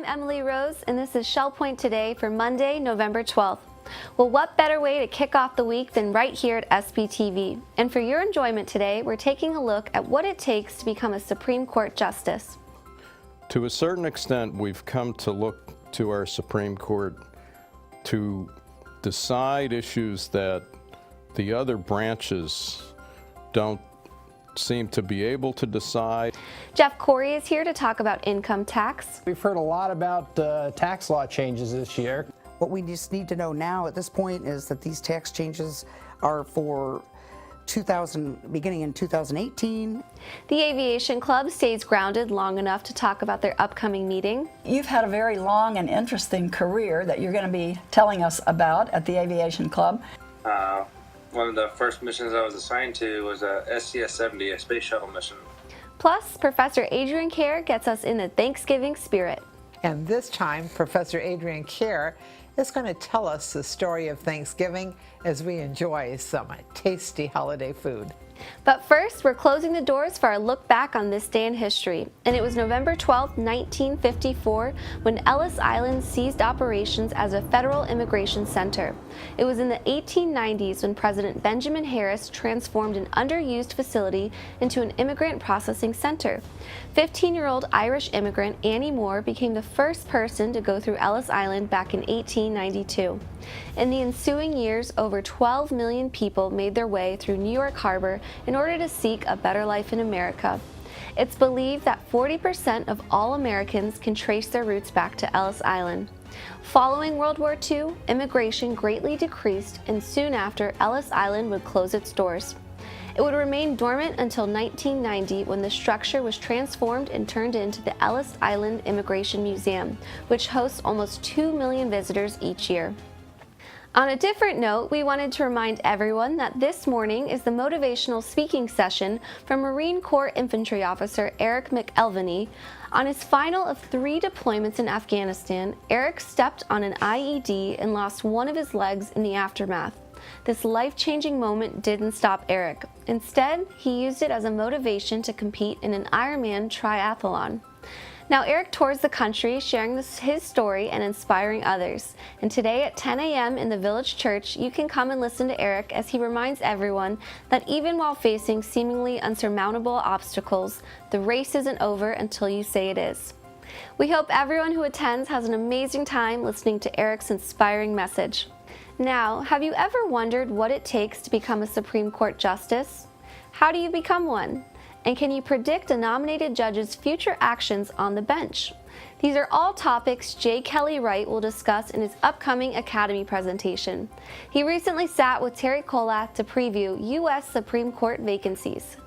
Emily Rose, and this is Shell Point Today for Monday, November 12th. Well, what better way to kick off the week than right here at SPTV? And for your enjoyment today, we're taking a look at what it takes to become a Supreme Court justice. To a certain extent, we've come to look to our Supreme Court to decide issues that the other branches don't seem to be able to decide. Jeff Corey is here to talk about income tax. We've heard a lot about tax law changes this year. What we just need to know now at this point is that these tax changes are for beginning in 2018. The Aviation Club stays grounded long enough to talk about their upcoming meeting. You've had a very long and interesting career that you're going to be telling us about at the Aviation Club. One of the first missions I was assigned to was a STS-70, a space shuttle mission. Plus, Professor Adrian Kerr gets us in the Thanksgiving spirit. And this time, Professor Adrian Kerr is going to tell us the story of Thanksgiving as we enjoy some tasty holiday food. But first, we're closing the doors for our look back on this day in history. And it was November 12, 1954, when Ellis Island ceased operations as a federal immigration center. It was in the 1890s when President Benjamin Harris transformed an underused facility into an immigrant processing center. 15-year-old Irish immigrant Annie Moore became the first person to go through Ellis Island back in 1892. In the ensuing years, over 12 million people made their way through New York Harbor in order to seek a better life in America. It's believed that 40% of all Americans can trace their roots back to Ellis Island. Following World War II, immigration greatly decreased, and soon after, Ellis Island would close its doors. It would remain dormant until 1990, when the structure was transformed and turned into the Ellis Island Immigration Museum, which hosts almost 2 million visitors each year. On a different note, we wanted to remind everyone that this morning is the motivational speaking session from Marine Corps Infantry Officer Eric McElveny. On his final of 3 deployments in Afghanistan, Eric stepped on an IED and lost one of his legs in the aftermath. This life-changing moment didn't stop Eric. Instead, he used it as a motivation to compete in an Ironman triathlon. Now, Eric tours the country sharing his story and inspiring others. And today at 10 a.m. in the Village Church, you can come and listen to Eric as he reminds everyone that even while facing seemingly unsurmountable obstacles, the race isn't over until you say it is. We hope everyone who attends has an amazing time listening to Eric's inspiring message. Now, have you ever wondered what it takes to become a Supreme Court justice? How do you become one? And can you predict a nominated judge's future actions on the bench? These are all topics J. Kelly Wright will discuss in his upcoming Academy presentation. He recently sat with Terry Kolath to preview U.S. Supreme Court vacancies.